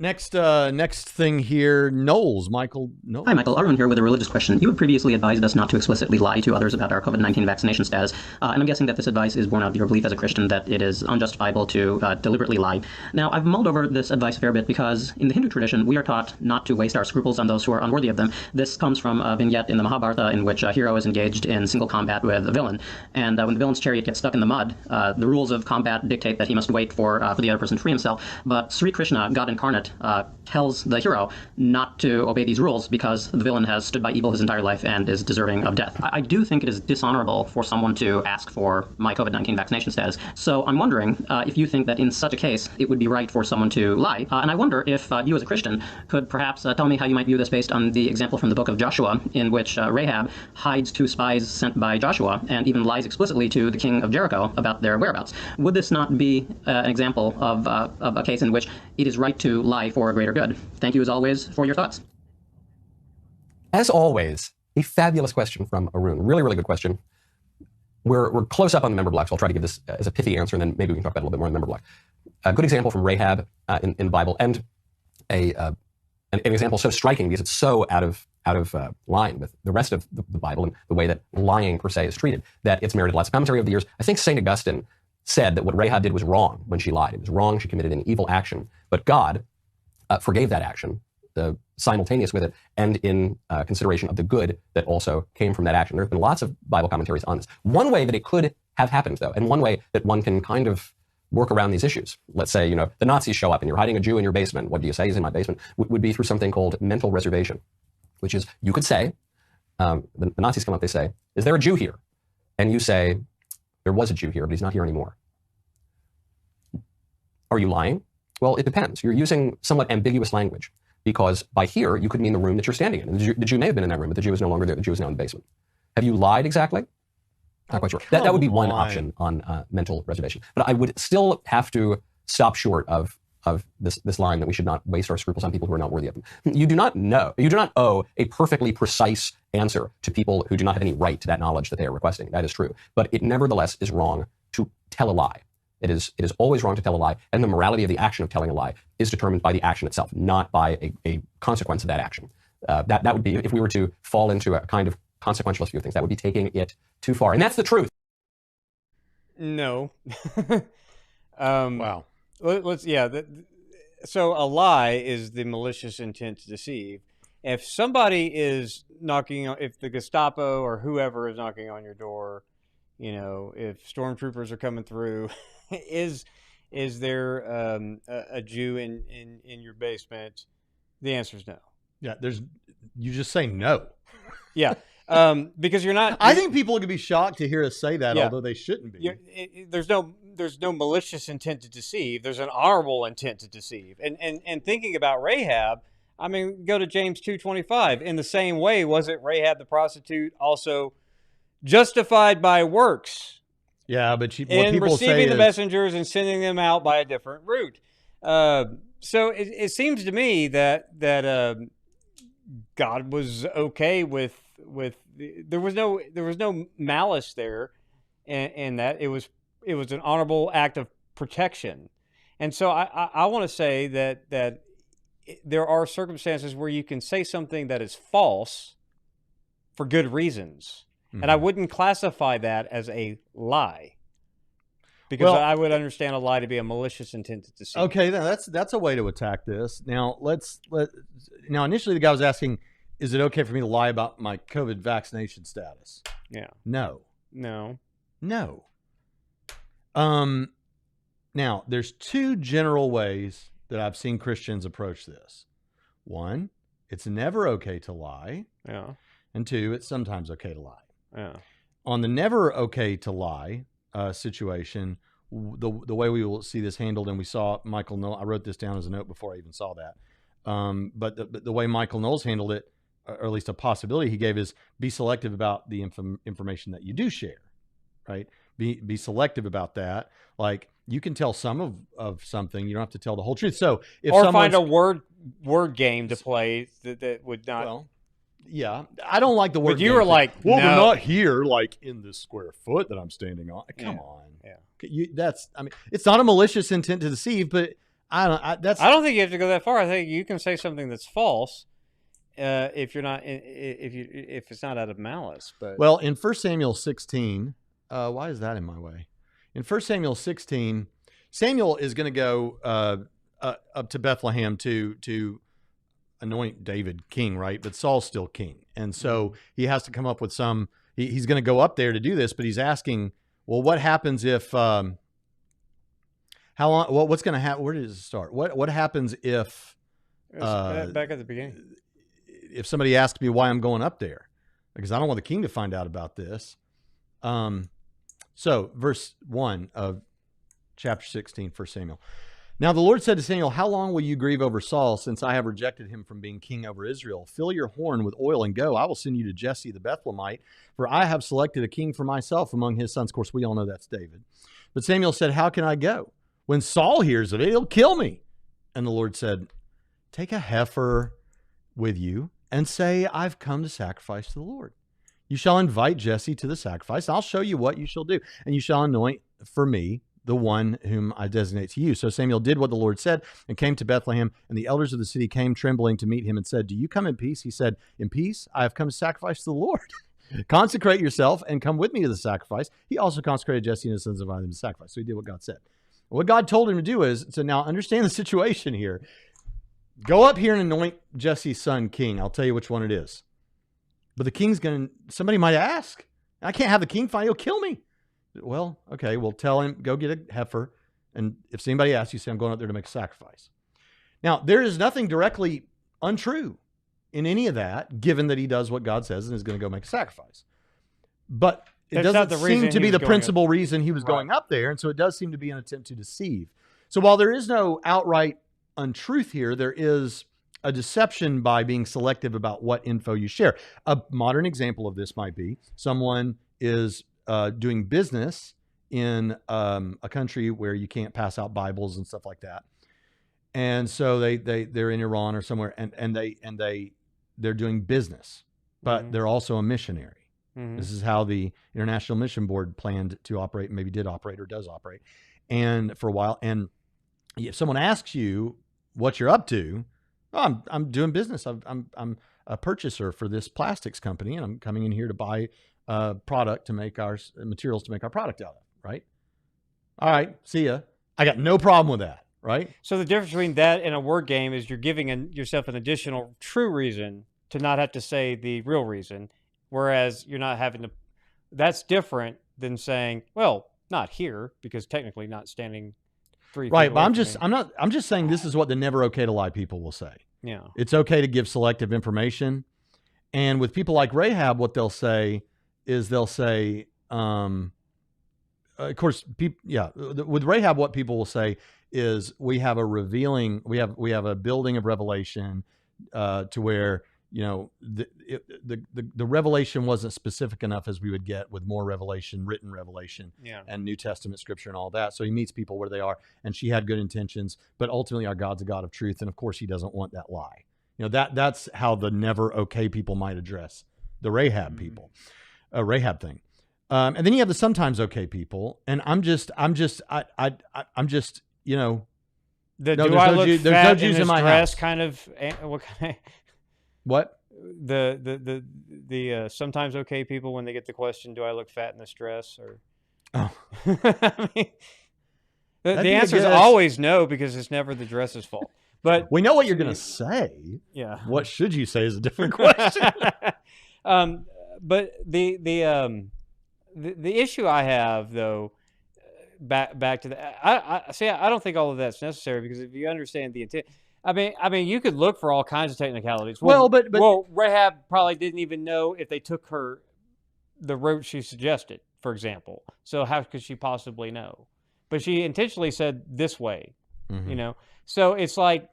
Next thing here, Knowles, Michael Knowles. Hi, Michael. Arvin here with a religious question. You have previously advised us not to explicitly lie to others about our COVID-19 vaccination status, and I'm guessing that this advice is born out of your belief as a Christian that it is unjustifiable to deliberately lie. Now, I've mulled over this advice a fair bit because in the Hindu tradition, we are taught not to waste our scruples on those who are unworthy of them. This comes from a vignette in the Mahabharata in which a hero is engaged in single combat with a villain, and when the villain's chariot gets stuck in the mud, the rules of combat dictate that he must wait for the other person to free himself, but Sri Krishna, God incarnate, tells the hero not to obey these rules because the villain has stood by evil his entire life and is deserving of death. I do think it is dishonorable for someone to ask for my COVID-19 vaccination status. So I'm wondering if you think that in such a case, it would be right for someone to lie. And I wonder if you as a Christian could perhaps tell me how you might view this based on the example from the book of Joshua, in which Rahab hides two spies sent by Joshua and even lies explicitly to the king of Jericho about their whereabouts. Would this not be an example of a case in which it is right to lie for a greater good? Thank you as always for your thoughts. As always, a fabulous question from Arun. Really, really good question. We're close up on the member block, so I'll try to give this as a pithy answer, and then maybe we can talk about it a little bit more in the member block. A good example from Rahab in the Bible, and an example so striking because it's so out of line with the rest of the Bible and the way that lying per se is treated, that it's merited lots of commentary over the years. I think St. Augustine said that what Rahab did was wrong when she lied. It was wrong. She committed an evil action, but God forgave that action, simultaneous with it, and in consideration of the good that also came from that action. There's been lots of Bible commentaries on this. One way that it could have happened, though, and one way that one can kind of work around these issues, let's say, the Nazis show up and you're hiding a Jew in your basement. What do you say? He's in my basement. Would be through something called mental reservation, which is you could say, the Nazis come up, they say, is there a Jew here? And you say, there was a Jew here, but he's not here anymore. Are you lying? Well, it depends. You're using somewhat ambiguous language because by here, you could mean the room that you're standing in. The Jew may have been in that room, but the Jew is no longer there. The Jew is now in the basement. Have you lied exactly? Not quite sure. That would be one option on mental reservation. But I would still have to stop short of this line that we should not waste our scruples on people who are not worthy of them. You do not owe a perfectly precise answer to people who do not have any right to that knowledge that they are requesting. That is true. But it nevertheless is wrong to tell a lie. It is always wrong to tell a lie, and the morality of the action of telling a lie is determined by the action itself, not by a consequence of that action. That would be, if we were to fall into a kind of consequentialist view of things, that would be taking it too far. And that's the truth. No. Wow. So a lie is the malicious intent to deceive. If somebody is knocking on, if the Gestapo or whoever is knocking on your door, if stormtroopers are coming through, is there a Jew in your basement? The answer is no. Yeah, you just say no. Yeah, because you're not. I think people are going to be shocked to hear us say that, Yeah. although they shouldn't be. There's no malicious intent to deceive. There's an honorable intent to deceive. And thinking about Rahab, I mean, go to James 2:25. In the same way, wasn't Rahab the prostitute also justified by works? Yeah, but what in people say receiving the is, messengers and sending them out by a different route. So it seems to me that God was okay with there was no malice there, and that it was an honorable act of protection. And so I want to say that there are circumstances where you can say something that is false for good reasons. Mm-hmm. And I wouldn't classify that as a lie, because I would understand a lie to be a malicious intent to deceive. Okay, that's a way to attack this. Now now initially the guy was asking, is it okay for me to lie about my COVID vaccination status? Yeah. No. Now there's two general ways that I've seen Christians approach this. One, it's never okay to lie. Yeah. And two, it's sometimes okay to lie. Yeah. On the never okay to lie situation, the way we will see this handled, and we saw Michael Knowles, I wrote this down as a note before I even saw that, but the way Michael Knowles handled it, or at least a possibility he gave, is be selective about the information that you do share, right? Be selective about that. Like, you can tell some of something, you don't have to tell the whole truth. So if find a word game to play that would not... Well, yeah, I don't like the word. But you were like, well, no. We're not here, like in this square foot that I'm standing on. Come on, yeah. It's not a malicious intent to deceive, but I don't. That's. I don't think you have to go that far. I think you can say something that's false if you're not if it's not out of malice. But Well, in 1 Samuel 16, why is that in my way? In 1 Samuel 16, Samuel is going to go up to Bethlehem to anoint David king, right? But Saul's still king, and so he has to come up with some. He's going to go up there to do this, but he's asking, well, what happens if? How long? What's going to happen? Where does it start? What happens if? back at the beginning. If somebody asks me why I'm going up there, because I don't want the king to find out about this. So verse 1 of chapter 16, 1 Samuel. Now the Lord said to Samuel, how long will you grieve over Saul, since I have rejected him from being king over Israel? Fill your horn with oil and go. I will send you to Jesse the Bethlehemite, for I have selected a king for myself among his sons. Of course, we all know that's David. But Samuel said, how can I go? When Saul hears of it, he'll kill me. And the Lord said, take a heifer with you and say, I've come to sacrifice to the Lord. You shall invite Jesse to the sacrifice. I'll show you what you shall do. And you shall anoint for me the one whom I designate to you. So Samuel did what the Lord said and came to Bethlehem. And the elders of the city came trembling to meet him and said, do you come in peace? He said, in peace, I have come to sacrifice to the Lord. Consecrate yourself and come with me to the sacrifice. He also consecrated Jesse and his sons and invited them to sacrifice. So he did what God said. What God told him to do is, so now understand the situation here. Go up here and anoint Jesse's son king. I'll tell you which one it is. But the king's somebody might ask. I can't have the king find, he'll kill me. Well, okay, we'll tell him, go get a heifer. And if anybody asks, you say, I'm going up there to make a sacrifice. Now, there is nothing directly untrue in any of that, given that he does what God says and is going to go make a sacrifice. But it doesn't seem to be the principal reason he was going up there. And so it does seem to be an attempt to deceive. So while there is no outright untruth here, there is a deception by being selective about what info you share. A modern example of this might be someone is doing business in a country where you can't pass out Bibles and stuff like that. And so they're in Iran or somewhere and they're doing business, but they're also a missionary. This is how the International Mission Board planned to operate, maybe did operate or does operate. And for a while, and if someone asks you what you're up to, oh, I'm doing business. I'm a purchaser for this plastics company, and I'm coming in here to buy product to make our materials to make our product out of. Right? All right, see ya. I got no problem with that. Right? So the difference between that and a word game is you're giving yourself an additional true reason to not have to say the real reason, whereas you're not having to. That's different than saying, well, not here, because technically not standing 3 feet right. away But from me. I'm just saying this is what the never okay to lie people will say. Yeah. It's okay to give selective information. And with people like Rahab, what they'll say is of course, with Rahab, what people will say is we have a building of revelation to where, you know, the revelation wasn't specific enough as we would get with more revelation, written revelation, and New Testament scripture and all that. So he meets people where they are, and she had good intentions, but ultimately our God's a God of truth, and of course he doesn't want that lie. You know, that's how the never okay people might address the Rahab people, Rahab thing. And then you have the sometimes okay people, and I'm just, you know, Do I look there's fat no in Jews this in my dress? house. Kind of. What kind? What? The sometimes okay people when they get the question, do I look fat in this dress? Or Oh, I mean, the be a answer is good- always no, because it's never the dress's fault. But we know what you're going to say. yeah, What should you say is a different question. But the issue I have, though, back to the I don't think all of that's necessary, because if you understand the intent, I mean, you could look for all kinds of technicalities. Well, but Rahab probably didn't even know if they took her the route she suggested, for example. So how could she possibly know? But she intentionally said this way, you know. So it's like,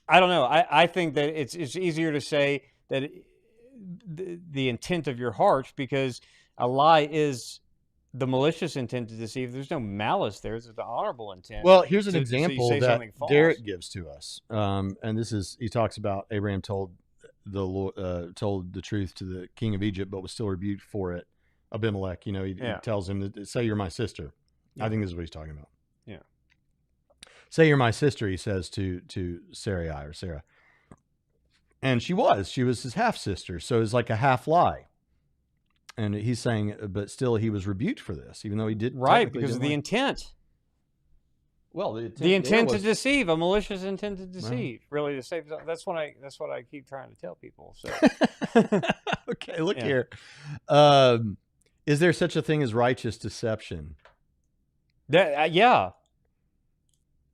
I don't know. I think that it's easier to say that the intent of your heart, because a lie is the malicious intent to deceive. There's no malice there. It's the honorable intent. Well, here's an so you example say that something false. Derek gives to us, and this is, he talks about Abraham told the truth to the king of Egypt, but was still rebuked for it. Abimelech, you know, he tells him to say you're my sister. I think this is what he's talking about. Yeah. say you're my sister, he says to Sarai or Sarah. And she was his half sister. So it's like a half lie. And he's saying, but still he was rebuked for this, even though he did. Right, because of the intent. Well, the intent to deceive, a malicious intent to deceive, really to save. That's what I keep trying to tell people. So, okay, look here. Is there such a thing as righteous deception? Yeah.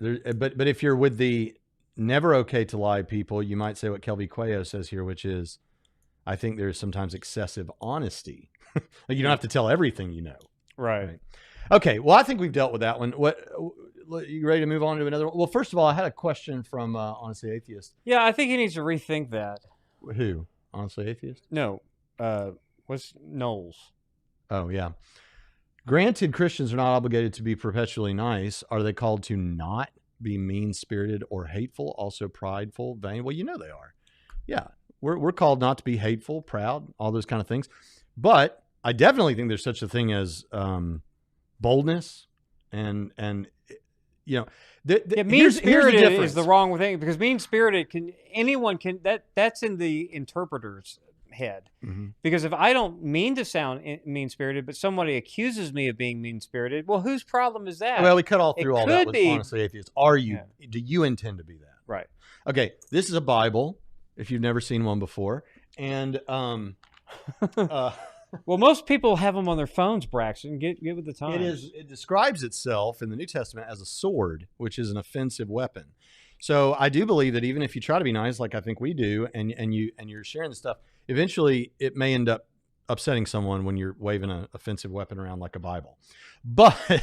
But if you're with the never okay to lie people, you might say what Kelvy Cuello says here, which is, I think there's sometimes excessive honesty. Like you don't have to tell everything you know. Right. Okay. Well, I think we've dealt with that one. You ready to move on to another one? Well, first of all, I had a question from Honestly Atheist. Yeah, I think he needs to rethink that. Who? Honestly Atheist? No. What's Knowles? Oh, yeah. Granted, Christians are not obligated to be perpetually nice. Are they called to not be mean-spirited or hateful, also prideful, vain? Well, you know they are. Yeah. We're called not to be hateful, proud, all those kind of things. But I definitely think there's such a thing as boldness and you know, mean-spirited is the wrong thing, because mean-spirited anyone can that's in the interpreter's head. Mm-hmm. Because if I don't mean to sound mean-spirited, but somebody accuses me of being mean-spirited, well, whose problem is that? Well, we cut all through all that with be, Honestly Atheist. Do you intend to be that? Right. Okay, this is a Bible, if you've never seen one before. And well, most people have them on their phones, Braxton. Get with the times. It describes itself in the New Testament as a sword, which is an offensive weapon. So I do believe that even if you try to be nice, like I think we do, and you're sharing this stuff, eventually it may end up upsetting someone when you're waving an offensive weapon around like a Bible. But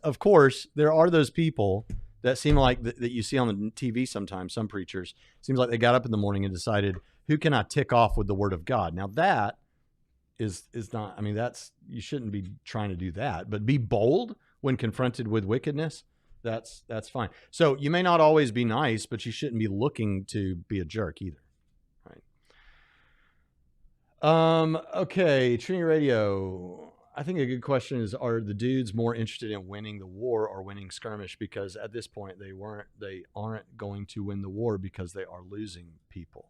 of course, there are those people that seem like that you see on the TV sometimes. Some preachers seems like they got up in the morning and decided, who can I tick off with the Word of God? Now that is not, I mean, you shouldn't be trying to do that, but be bold when confronted with wickedness. That's fine. So you may not always be nice, but you shouldn't be looking to be a jerk either. Right. Okay. Trinity Radio. I think a good question is, are the dudes more interested in winning the war or winning skirmish? Because at this point they aren't going to win the war because they are losing people.